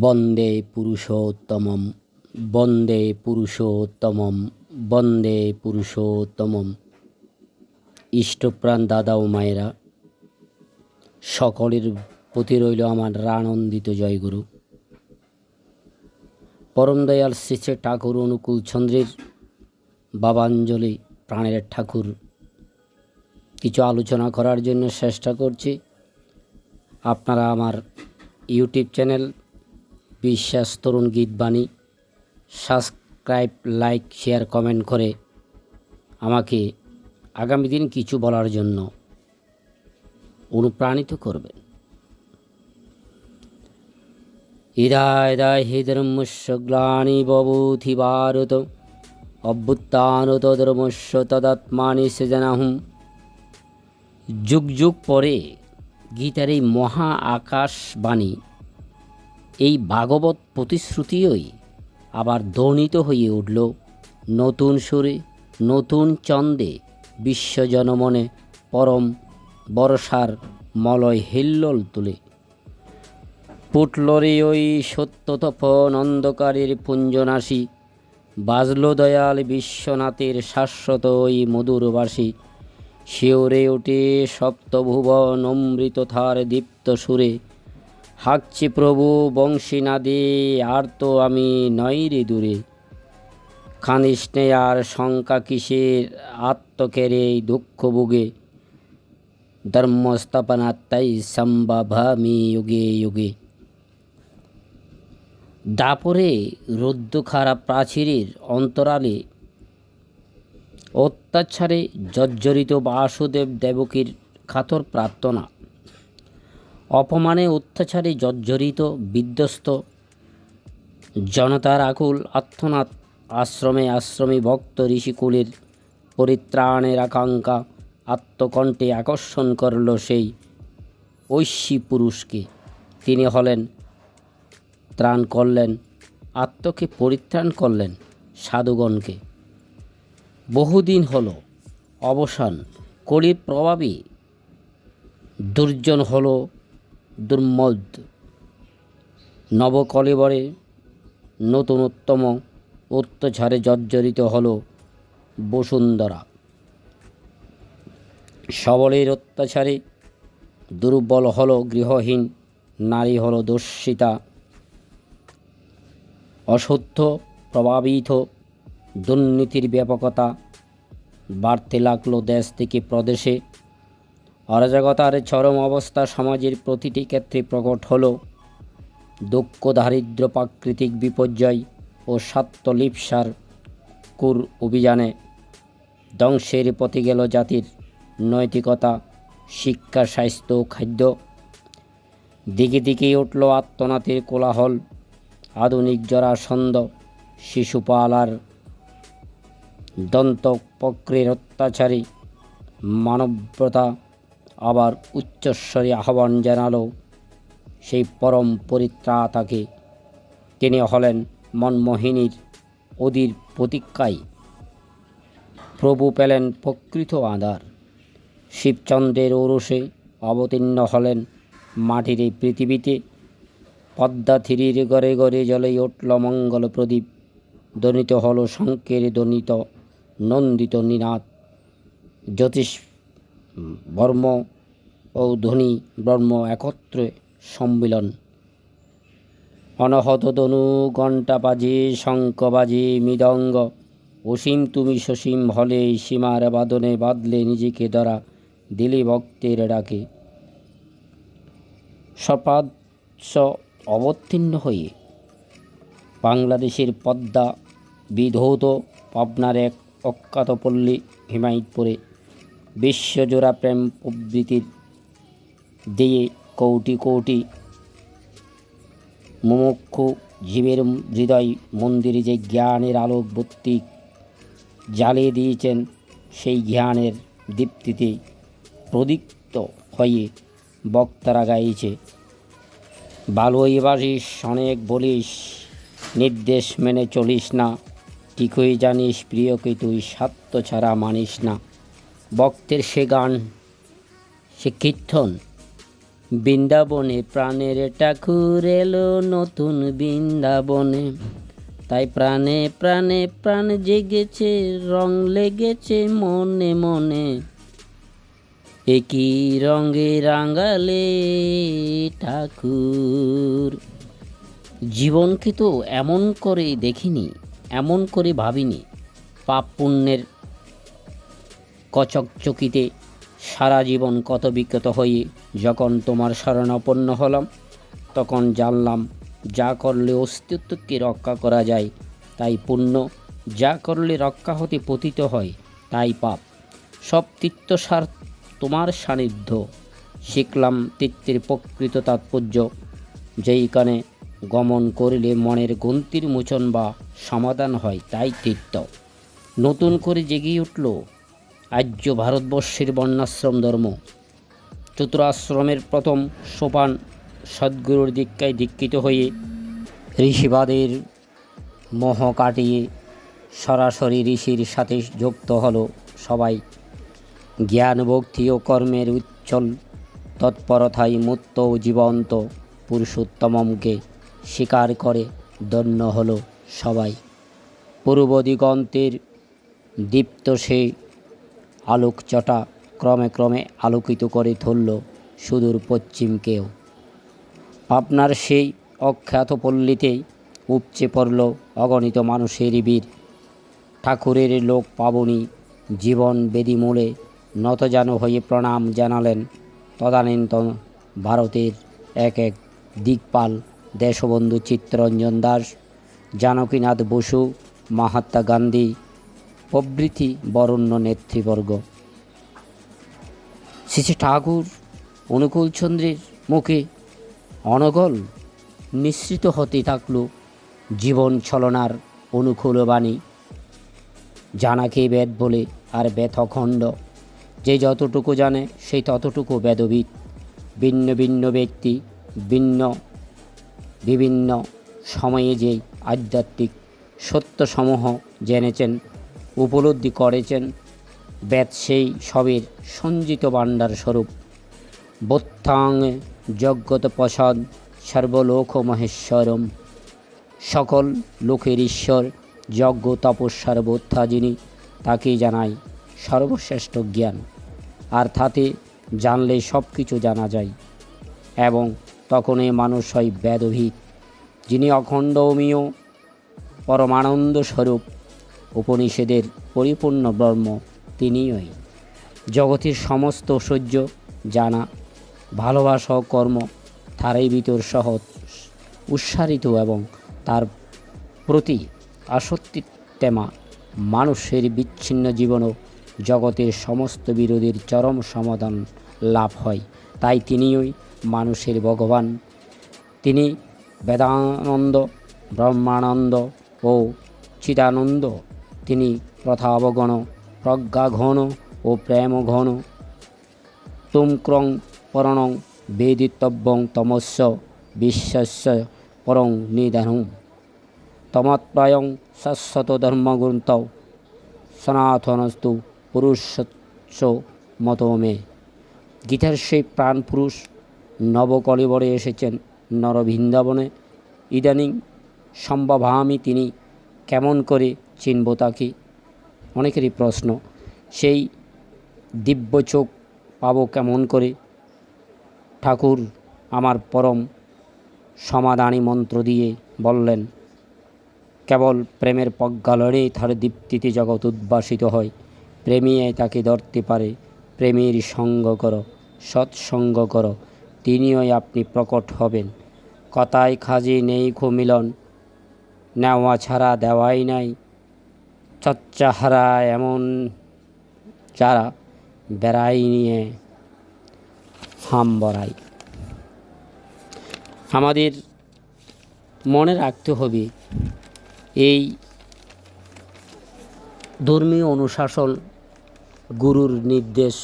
বন্দে পুরুষোত্তমম, বন্দে পুরুষোত্তমম, বন্দে পুরুষোত্তমম। ইষ্টপ্রাণ দাদা ও মায়েরা, সকলের প্রতি রইল আমার আনন্দিত জয়গুরু। পরম দয়াল শ্রী শ্রী ঠাকুর অনুকূল চন্দ্রের বাবাঞ্জলি প্রাণের ঠাকুর কিছু আলোচনা করার জন্য চেষ্টা করছি। আপনারা আমার ইউটিউব চ্যানেল বিশ্বাস তরুণ গীতবাণী সাবস্ক্রাইব, লাইক, শেয়ার, কমেন্ট করে আমাকে আগামী দিন কিছু বলার জন্য অনুপ্রাণিত করবেন। ইদা ইদা হি ধর্মস্য গ্লানি বভূতি ভারত অভ্যুত্থানত ধর্মস্য তদাত্মানি সৃজনাহুম। যুগ যুগ পরে গীতার এই মহা আকাশবাণী, এই ভাগবত প্রতিশ্রুতিই আবার ধ্বনিত হয়ে উঠল নতুন সুরে, নতুন ছন্দে। বিশ্বজনমনে পরম বর্ষার মলয় হিল্লোল তুলে ফুটল রে ওই সত্যতপন অন্ধকারের পুঞ্জনাশী। বাজল দয়াল বিশ্বনাথের শাশ্বত ওই মধুরবাসী। শিওরে ওঠে সপ্তভুবন অমৃতধার দীপ্ত সুরে। হাঁকছে প্রভু বংশীনাদে, আর তো আমি নই রে দূরে। কাঁদিস নে আর শঙ্কা কিসের, আত্মকেরে দুঃখ বুগে। ধর্মস্থাপনাত্মাই সম্ভবামি যুগে যুগে। দাপরে রুদ্ধখারা প্রাচীরের অন্তরালে অত্যাচারে জর্জরিত বাসুদেব দেবকীর কাতর প্রার্থনা। অপমানে অত্যাচারে জর্জরিত বিধ্বস্ত জনতার আকুল আর্তনাদ। আশ্রমে আশ্রমে ভক্ত ঋষিকুলের পরিত্রাণের আকাঙ্ক্ষা আত্মকণ্ঠে আকর্ষণ করল সেই ঐশী পুরুষকে। তিনি হলেন ত্রাণ করলেন, আত্মকে পরিত্রাণ করলেন সাধুগণকে। বহুদিন হল অবসান, কলির প্রভাবে দুর্জন হল দুর্মদ। নবকলেবরে নতুনোত্তম অত্যাচারে জর্জরিত হল বসুন্ধরা। সবলের অত্যাচারে দুর্বল হল গৃহহীন, নারী হল দর্শিতা। অসত্য প্রভাবিত দুর্নীতির ব্যাপকতা বাড়তে লাগলো দেশ থেকে প্রদেশে। অরাজকতার চরম অবস্থা সমাজের প্রতিটি ক্ষেত্রে প্রকট হলো। দুঃখ, দারিদ্র্য, প্রাকৃতিক বিপর্যয় ও স্বার্থলিপ্সার কুর অভিযানে ধ্বংসের পথে গেল জাতির নৈতিকতা, শিক্ষা, স্বাস্থ্য, খাদ্য। দিকে দিকে উঠল আত্মনাথের কোলাহল। আধুনিক জরাসন্ধ, শিশুপাল আর দন্তপক্রের অত্যাচারী মানবতা আবার উচ্চস্বরে আহ্বান জানালো সেই পরম পরিত্রাতাকে। তিনি হলেন মনমোহিনীর অধীর প্রতীক্ষায় প্রভু পেলেন প্রকৃত আধার। শিবচন্দ্রের ঔরসে অবতীর্ণ হলেন মাটির এই পৃথিবীতে। পদ্মা থিরির গড়ে গড়ে জ্বলে উঠল মঙ্গল প্রদীপ। ধ্বনিত হল শঙ্কের ধ্বনিত নন্দিত নিনাদ। জ্যোতিষ বর্ম ও ধ্বনি ব্রহ্ম একত্রে সম্মিলন। অনহত ধনু ঘণ্টা বাজে, শঙ্খ বাজে, মৃদঙ্গ। অসীম তুমি সসীম হলে সীমার বাদনে বাঁধলে নিজেকে ধরা দিলে ভক্তের ডাকে। সপ্রাচ্য অবতীর্ণ হয়ে বাংলাদেশের পদ্মা বিধৌত পাবনার এক অখ্যাত পল্লী হিমায়তপুরে বিশ্বজোড়া প্রেম প্রবৃত্তির দিয়ে কোটি কোটি মুমুক্ষু জীবের হৃদয় মন্দিরে যে জ্ঞানের আলোক বত্তি জ্বালিয়ে দিয়েছেন, সেই জ্ঞানের দীপ্তিতে প্রদীপ্ত হয়ে বক্তারা গাইছে। ভালোই বাসিস অনেক বলিস, নির্দেশ মেনে চলিস না। ঠিকই জানিস প্রিয়কে তুই স্বার্থ ছাড়া মানিস না। ভক্তের সে গান, সে কীর্তন বৃন্দাবনে প্রাণের ঠাকুর এলো নতুন বৃন্দাবনে, তাই প্রাণে প্রাণে প্রাণ জেগেছে, রং লেগেছে মনে মনে, একই রঙে রাঙালে ঠাকুর। জীবনকে তো এমন করে দেখিনি, এমন করে ভাবিনি। পাপ পুণ্যের কচকচকিতে সারা জীবন কত বিকৃত হয়ে যখন তোমার শরণাপন্ন হলাম, তখন জানলাম যা করলে অস্তিত্বকে রক্ষা করা যায় তাই পুণ্য, যা করলে রক্ষা হতে পতিত হয় তাই পাপ। সব তীর্থসার তোমার সান্নিধ্য, শিখলাম তীর্থের প্রকৃত তাৎপর্য, যেইখানে গমন করলে মনের গন্তির মোচন বা সমাধান হয় তাই তীর্থ। নতুন করে জেগে উঠল আর্য ভারতবর্ষের বর্ণাশ্রম ধর্ম। চতুরাশ্রমের প্রথম সোপান সদ্গুরুর দীক্ষায় দীক্ষিত হয়ে ঋষিবাদের মোহ কাটিয়ে সরাসরি ঋষির সাথে যুক্ত হলো সবাই। জ্ঞান ভক্তি ও কর্মের উচ্ছল তৎপরতায় মুক্ত ও জীবন্ত পুরুষোত্তমকে স্বীকার করে ধন্য হলো সবাই। পূর্ব দিগন্তের দীপ্ত সেই আলোকচটা ক্রমে ক্রমে আলোকিত করে তুলল সুদূর পশ্চিমকেও। আপনার সেই অখ্যাত পল্লীতেই উপচে পড়ল অগণিত মানুষের বীর। ঠাকুরের লোক পাবনী জীবন বেদিমূলে নতজানু হয়ে প্রণাম জানালেন। তদানীন্তন ভারতের এক এক দিকপাল দেশবন্ধু চিত্তরঞ্জন দাস, জানকীনাথ বসু, মহাত্মা গান্ধী প্রভৃতি বরেণ্য নেতৃবর্গ। শ্রী ঠাকুর অনুকূলচন্দ্রের মুখে অনগল নিঃসৃত হতে থাকল জীবন ছলনার অনুকূল বাণী। জানাকে বেদ বলে আর বেদ অখণ্ড, যে যতটুকু জানে সেই ততটুকু বেদবিদ। ভিন্ন ভিন্ন ব্যক্তি বিভিন্ন সময়ে যেই আধ্যাত্মিক সত্যসমূহ জেনেছেন, উপলব্ধি করেছেন, বেদ সেই সবের সঞ্চিত ভাণ্ডার স্বরূপ। বোত্থাং জগৎ প্রসাদ সর্বলোক মহেশ্বরম, সকল লোকের ঈশ্বর যজ্ঞ তপস্যার বোদ্ধা যিনি, তাকেই জানাই সর্বশ্রেষ্ঠ জ্ঞান। আর তাতে জানলে সব কিছু জানা যায় এবং তখনই মানুষ হয় বেদভিদ। যিনি অখণ্ড অমীয় পরমানন্দ স্বরূপ, উপনিষদের পরিপূর্ণ ব্রহ্ম, তিনিই জগতের সমস্ত ঐশ্বর্য জানা, ভালোবাসা ও কর্ম তারই ভিতর সহজ উচ্চারিত এবং তার প্রতি আসক্তির তেমা মানুষের বিচ্ছিন্ন জীবনও জগতের সমস্ত বিরোধীর চরম সমাধান লাভ হয়। তাই তিনিই মানুষের ভগবান। তিনি বেদানন্দ, ব্রহ্মানন্দ ও চিদানন্দ। তিনি প্রথাবগণ, প্রজ্ঞাঘন ও প্রেমঘন। তুমক্রং পরণং বেদিতব্যং তমস্য বিশ্বস্য পরং নিদানং, তমৎপ্রায়ং শাশ্বত ধর্মগ্রন্থ সনাতনস্তু পুরুষস্য মতো মে। গীতার সেই প্রাণ পুরুষ নবকলিবরে এসেছেন নরবৃন্দাবনে। ইদানিং সম্ভবামি তিনি, কেমন করে চিনব তাকে? অনেকেরই প্রশ্ন। সেই দিব্য চোখ পাবো কেমন করে? ঠাকুর আমার পরম সমাধানী মন্ত্র দিয়ে বললেন, কেবল প্রেমের প্রজ্ঞালনেই তার দীপ্তিতে জগৎ উদ্ভাসিত হয়। প্রেমিয়ে তাকে ধরতে পারে। প্রেমের সঙ্গ করো, সৎসঙ্গ করো, তিনিই আপনি প্রকট হবেন। কথায় খাজি নেই খো মিলন, নেওয়া ছাড়া দেওয়াই নাই। চর্চাহারা এমন যারা বেড়াই নিয়ে হাম বড়াই। আমাদের মনে রাখতে হবে এই ধর্মীয় অনুশাসন, গুরুর নির্দেশ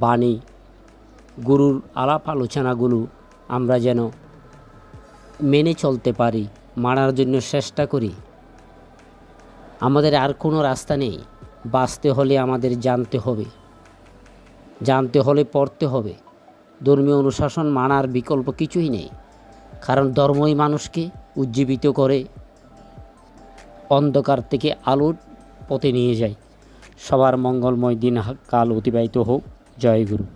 বাণী, গুরুর আলাপ আলোচনাগুলো আমরা যেন মেনে চলতে পারি, মানার জন্য চেষ্টা করি। আমাদের আর কোনো রাস্তা নেই। বাঁচতে হলে আমাদের জানতে হবে, জানতে হলে পড়তে হবে, ধর্মীয় অনুশাসন মানার বিকল্প কিছুই নেই, কারণ ধর্মই মানুষকে উজ্জীবিত করে, অন্ধকার থেকে আলোর পথে নিয়ে যায়। সবার মঙ্গলময় দিন কাল অতিবাহিত হোক। জয় গুরু।